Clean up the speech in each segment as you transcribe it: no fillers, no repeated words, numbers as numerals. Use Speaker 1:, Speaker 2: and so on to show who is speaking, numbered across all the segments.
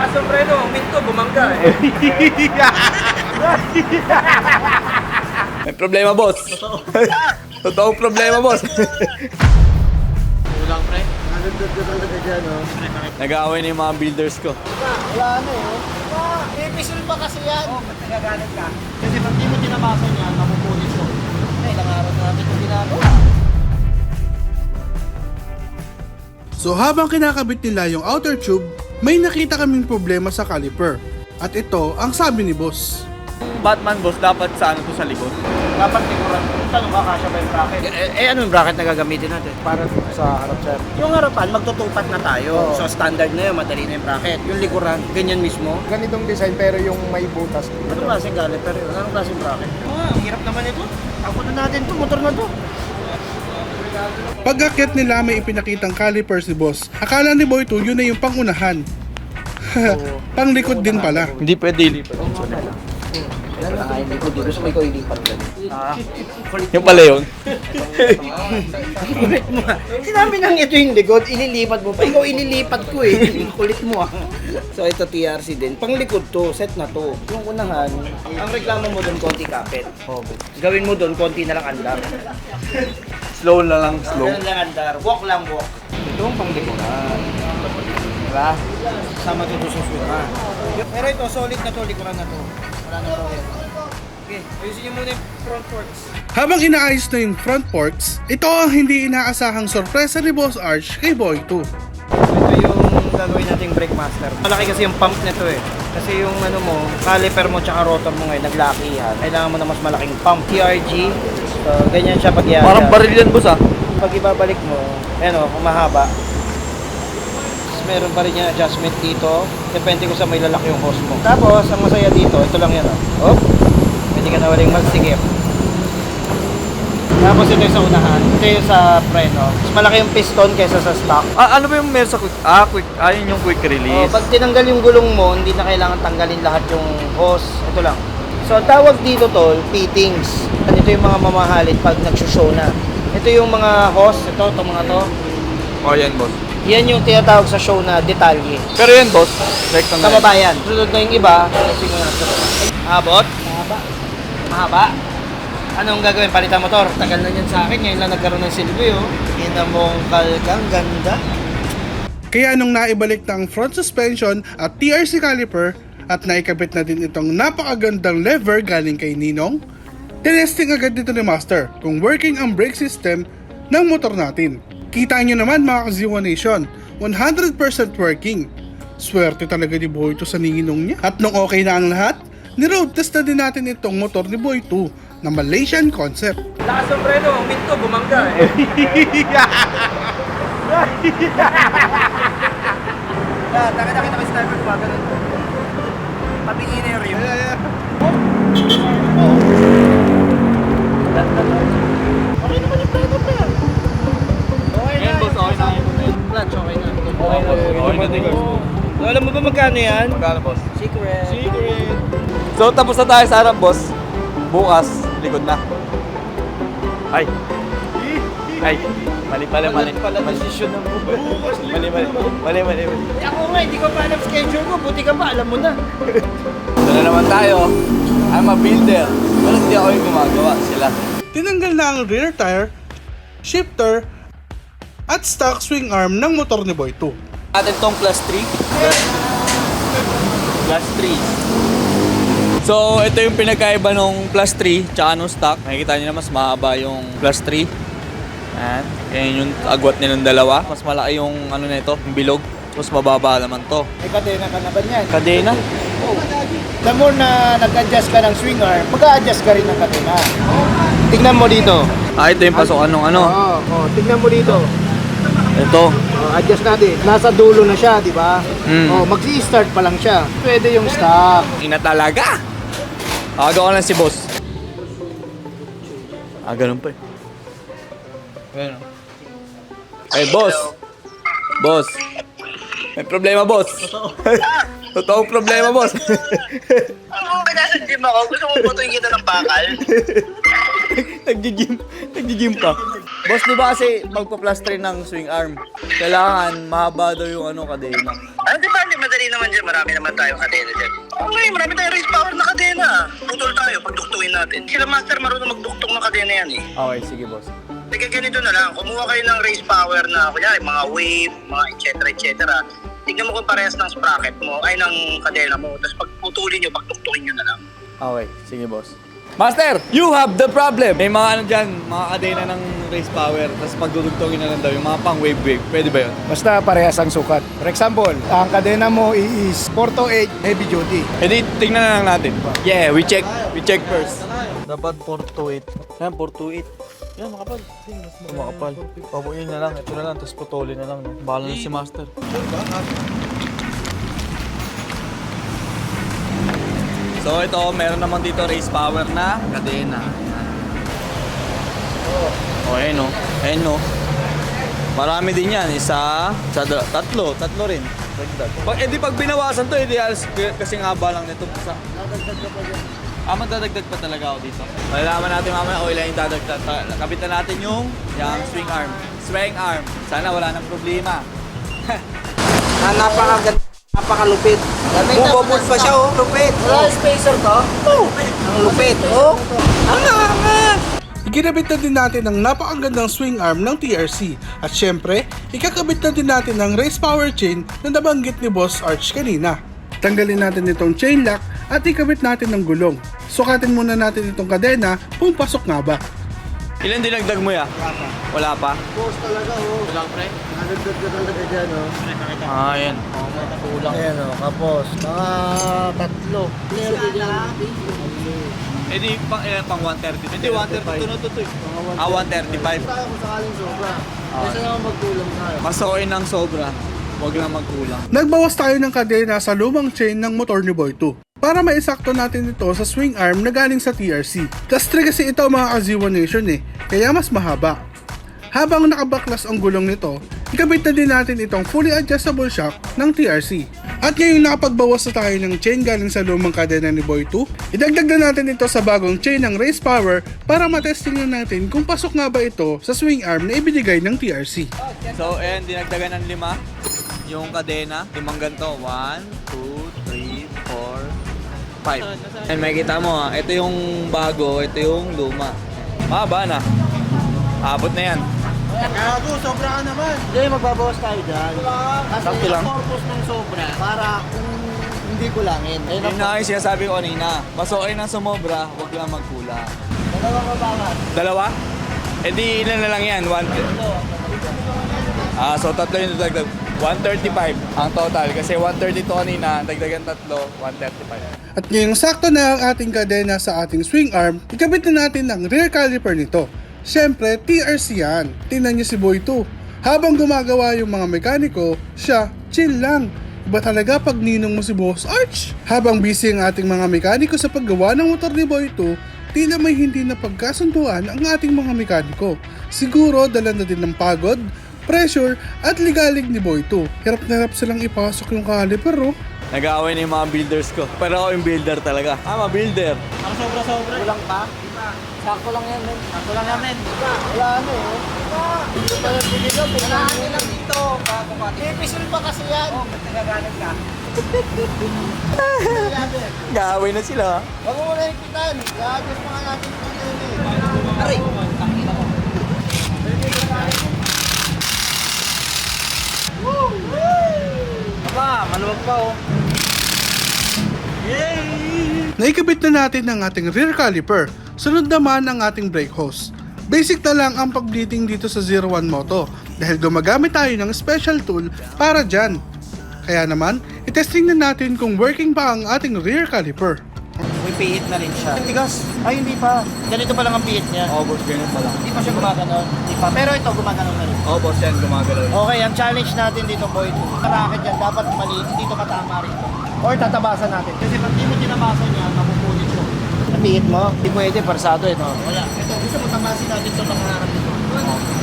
Speaker 1: Lakas ng preno, minto, bumangga eh.
Speaker 2: May problema, boss. Totoong problema, boss.
Speaker 1: Kulang pre.
Speaker 2: Nag-aaway na yung mga builders ko.
Speaker 3: Wala na eh. Episode pa kasi yan.
Speaker 1: Oh, ba't nagagalit ka?
Speaker 3: Kasi pag di mo tinamasan yan, mapupulis ko. Ilang araw na natin ito ginagawa.
Speaker 4: So habang kinakabit nila yung outer tube, may nakita kaming problema sa caliper. At ito ang sabi ni boss.
Speaker 2: Batman, boss, dapat sa ano to sa likod?
Speaker 3: Dapat likuran. Tanong ka, kasya ba yung bracket?
Speaker 1: Ano yung bracket na gagamitin natin?
Speaker 3: Para sa harap sir.
Speaker 1: Yung harapan, magtutupat na tayo.
Speaker 3: Oo.
Speaker 1: So standard na yun, madali na yung bracket. Yung likuran, ganyan mismo.
Speaker 3: Ganitong design pero yung may butas.
Speaker 1: Anong klaseng caliper yun? Anong klaseng bracket? Ang hirap naman ito. Ako na natin to, motor na to.
Speaker 4: Pag-akyat nila may ipinakitang caliper si boss. Akala ni Boy 2 yun na yung pangunahan. Panglikod din pala.
Speaker 2: Hindi pwede ilipat.
Speaker 3: Yan na nga, hindi ko dito. Gusto mo ikaw ilipat ka.
Speaker 2: Yung pala yun.
Speaker 1: Kulit mo ah. Sinabi nang ito yung likod, ililipat mo pa. Ikaw ililipat ko eh. Kulit mo ah. So ito TRC din. Panglikod to, set na to. Yung unahan, ang reklamo mo doon, konti kapit. Gawin mo doon, konti na lang andar.
Speaker 2: Slow na lang, slow.
Speaker 1: Ganun lang andar. Walk lang walk. Ito ang panglikuran. Diba? Sama to sa suka. Pero ito, solid na to, likuran na to. Wala na problem. Okay, ayusin niyo muna yung front forks.
Speaker 4: Habang inaayos na yung front forks, ito ang hindi inaasahang sorpresa ni Boss Arch kay Boy 2.
Speaker 1: Ito yung gagawin nating brake master. Malaki kasi yung pump nito eh. Kasi yung ano mo, caliper mo tsaka rotor mo ngayon, naglakihan. Kailangan mo na mas malaking pump. TRG, so ganyan siya pag iyan.
Speaker 2: Parang baril yan, boss, ah.
Speaker 1: Pag ibabalik mo, ayan o, kung mahaba. Tapos meron pa rin yung adjustment dito. Depende kung sa may lalaki yung hose mo. Tapos, ang masaya dito, ito lang yan o. Oh, pwede ka na waling magsikip. Tapos ito yung sa unahan, ito yung sa preno. Mas malaki yung piston kaysa sa stock.
Speaker 2: Ano ba yung meron sa quick? Ayun yung quick
Speaker 1: Oh,
Speaker 2: release.
Speaker 1: pag tinanggal yung gulong mo, hindi na kailangan tanggalin lahat yung hose. Ito lang. So, ang tawag dito tol, fittings. Ito yung mga mamahalin pag nagsushow na. Ito yung mga hose, ito mga to.
Speaker 2: Oh, yan, boss.
Speaker 1: Yan yung tinatawag sa show na detalye.
Speaker 2: Pero yan, boss. Rekta na yan.
Speaker 1: Kababayan. Sunod na yung iba. Abot? Mahaba. Mahaba? Anong gagawin? Palitan motor? Tagal na yan sa akin. Ngayon lang nagkaroon ng silbi, oh. Ina mong kalkang ganda.
Speaker 4: Kaya nung naibalik na ang front suspension at TRC caliper at naikabit na din itong napakagandang lever galing kay Ninong, tinesting agad dito ni Master kung working ang brake system ng motor natin. Kita nyo naman mga ka-Z1 Nation, 100% working. Swerte talaga ni Boy 2 sa Ninong niya. At nung okay na ang lahat, ni-road test na din natin itong motor ni Boy 2 na Malaysian concept.
Speaker 1: Lakas ng preno, minto, bumangga eh. Nakita ko sniper ko, ganun. Patingin na yung rim. Okay naman yung preno pa yan. Okay na.
Speaker 2: Yan, boss, okay na.
Speaker 1: Clutch, okay na.
Speaker 2: Okay na.
Speaker 1: So, alam mo ba magkano yan?
Speaker 2: Magkano, boss?
Speaker 1: Secret.
Speaker 2: So, tapos na tayo sa harap, boss. Bukas, likod na. Ay. Ay. Mali pala.
Speaker 1: Desisyon ng bukas.
Speaker 2: Mali.
Speaker 1: Ako nga, hindi ko pa alam schedule ko. Buti ka pa, alam mo na.
Speaker 2: Ito na naman tayo. I'm a builder. Pero hindi ako yung gumagawa. Sila.
Speaker 4: Tinanggal na ang rear tire, shifter, at stock swing arm ng motor ni Boy 2.
Speaker 2: Atin tong plus 3. Plus 3. So, ito yung pinagkaiba nung plus 3 tsaka nung stock. Makikita nyo na mas mahaba yung plus 3. Ayan. Yan yung agwat nilang dalawa. Mas malaki yung ano na ito, yung bilog. Mas mababa naman to.
Speaker 1: May kadena ka na ba niyan?
Speaker 2: Kadena?
Speaker 1: The more na nag-adjust ka ng swing arm, mag-a-adjust ka rin ng kadena. Tignan mo dito.
Speaker 2: Ito yung pasokan nung ano.
Speaker 1: Tignan mo dito.
Speaker 2: Ito.
Speaker 1: Adjust natin. Nasa dulo na siya, di ba?
Speaker 2: Mm.
Speaker 1: Mag-i-start pa lang siya. Pwede yung stock.
Speaker 2: Ina talaga. Aga ko lang si boss. Ganun pa eh. Ganun. Ay, boss. Boss. May problema, boss. Totoong problema, boss.
Speaker 5: Ano kung nasa gym ako, gusto mo putuin kita ng bakal?
Speaker 2: Nag-gym pa. Boss, di ba kasi magpa-plus 3 ng swing arm, kailangan mahaba daw yung ano kadena.
Speaker 5: Ano di ba, madali madali naman dyan. Marami naman tayong kadena dyan. Okay, marami tayong race power na kadena. Putol tayo, pagduktuin natin. Sila master marunong magduktong ng kadena yan eh.
Speaker 2: Okay, sige boss.
Speaker 5: Sige, ganito na lang. Kumuha kayo ng race power na, kunyari, mga wave, mga etc. Tignan mo kung parehas ng sprocket mo, ay ng kadena mo. Tapos pagputulin nyo, pagduktuin nyo na lang.
Speaker 2: Okay, sige boss. Master, you have the problem. May mga ano dyan, mga kadena ng race power, tapos pagdudugtongin na lang daw, yung mga pang wave. Pwede ba yun?
Speaker 6: Basta parehas ang sukat. For example, ang kadena mo is 4 to 8 heavy duty.
Speaker 2: E di, tingnan na lang natin. Yeah, we check first. Dapat 4 to 8. Yan, 4 to 8. Yan, makapal. Makapal. Pabuin na lang, ito na lang, tapos putulin na lang. No? Bahala na si Master. So ito, meron naman dito race power na kadena. Oh, ayan o. Ayan o. Marami din yan. Isa, tatlo rin. Pag binawasan to, edi kasi nga ba lang nito. Dadagdag ka pa dyan. Magdadagdag pa talaga ako dito. Malalaman natin mamaya o ilan yung dadagdag. Kapitan natin yung swing arm. Swing arm. Sana wala nang problema.
Speaker 1: Napakalupit. Bubobot pa siya, oh. Lupit. Wala spacer to? Oh. Ang lupit, oh.
Speaker 4: Ikinabit na din natin ang napakagandang swing arm ng TRC. At syempre, ikakabit na din natin ang race power chain na nabanggit ni Boss Arch kanina. Tanggalin natin itong chain lock at ikabit natin ng gulong. Sukatin muna natin itong kadena kung pasok nga ba.
Speaker 2: Ilan dinagdag mo ya? Wala pa?
Speaker 3: Boss talaga, oh. Wala, pre. Nagagdag ka talaga dyan, oh.
Speaker 2: Ah, yan.
Speaker 3: Kulang. Ayan, oh. Kapos. Mga tatlo. Clear din yan.
Speaker 2: Eh di, pang 130. Hindi, 132 na to eh. 135.
Speaker 3: Tayo kung sakaling sobra. Kasi naman magkulang tayo.
Speaker 2: Masokin ng sobra. Huwag lang magkulang.
Speaker 4: Nagbawas tayo ng kadena sa lumang chain ng motor ni Boy 2 para maisakto natin ito sa swing arm na galing sa TRC. Plus 3 kasi ito mga ka-Z1 Nation eh, kaya mas mahaba. Habang nakabaklas ang gulong nito, ikabit na din natin itong fully adjustable shock ng TRC. At ngayong nakapagbawas na tayo ng chain galing sa lumang kadena ni Boy 2, idagdag na natin ito sa bagong chain ng race power para matesting na natin kung pasok nga ba ito sa swing arm na ibinigay ng TRC.
Speaker 2: So, ayan, dinagdagan ng 5 yung kadena. 5 ganito. 1, 2, 3, 4, 5. And makikita mo ha, ito yung bago, ito yung luma. Mahaba na. Abot na yan.
Speaker 3: Gago, sobra ka naman. Hindi, magbabawas tayo dyan. Kasi
Speaker 2: Sakto lang.
Speaker 3: ang purpose ng sobra, para kung hindi kulangin. Ayun
Speaker 2: Yun na yung sinasabi ko kanina. Masokin ng sumobra, huwag lang magkulang.
Speaker 3: Dalawang kabangan.
Speaker 2: Dalawa? E di ilan na lang yan? 1. So tatlo yung dagdag. 135 ang total. Kasi 132 kanina, dagdagan tatlo, 135.
Speaker 4: At ngayong sakto na ang ating kadena sa ating swing arm, ikabit na natin ang rear caliper nito. Siyempre, TRC yan. Tingnan niyo si Boy 2. Habang gumagawa yung mga mekaniko, siya, chill lang. Iba talaga pag ninong mo si Boss Arch. Habang busy ang ating mga mekaniko sa paggawa ng motor ni Boy 2, tila may hindi na pagkasunduan ang ating mga mekaniko. Siguro dala na din ng pagod, pressure at ligalig ni Boy 2. Hirap na hirap silang ipasok yung caliper, oh.
Speaker 2: Nag-aaway na yung mga builders ko. Pero ako yung builder talaga. Builder.
Speaker 3: Ang sobra-sobra. Kulang pa? Sakto lang yan, men. Sakto lang yan, men. Wala ano, eh. Dito pa yung pinilo. Pinahanin lang dito. Ipisil pa kasi yan. Oh, ba't nagagalit ka?
Speaker 2: Nag-aaway na sila.
Speaker 3: Huwag mo muna ipitan. Gagos pa nga natin ito yun, eh. Aray! Aba, maluwag pa, oh.
Speaker 4: Naikabit na natin ang ating rear caliper. Sunod naman ang ating brake hose. Basic na lang ang pag-bleeding dito sa 01 Moto dahil gumagamit tayo ng special tool para dyan. Kaya naman, itesting na natin kung working pa ang ating rear caliper.
Speaker 3: May pihit na rin siya. Tigas. Ay, hindi pa. Ganito pa lang ang pihit niya.
Speaker 2: Boss, ganyan pa lang.
Speaker 3: Hindi pa siya gumagano'n. Hindi pa. Pero ito, gumagano'n na rin.
Speaker 2: Boss, yan, gumagalaw.
Speaker 3: Okay, ang challenge natin dito, Boy, racket yan, dapat maliit, hindi ito katama rito. Or tatabasan natin. Kasi pag di mo tinabasan yan, mapupunit siya. Napihit mo? Hindi pwede, parsado ito. Wala. Ito, gusto mo tamasin natin sa pangharap nito.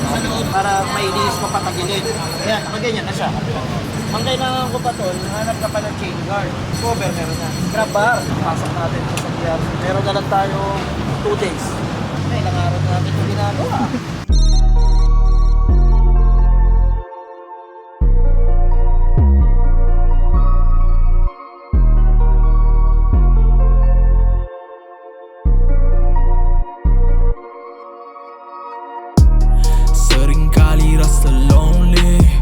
Speaker 3: Sa loob, para mailis mapatagilid. Ayan, nakaganyan na siya. Ang kailangan ko pa tol, hanap ka pa ng chain guard. Cover, meron na. Grab bar, pasok natin ito sa TRC. Meron na lang tayo 2 days. Ay, ilang araw natin ito ginagawa.
Speaker 7: so lonely.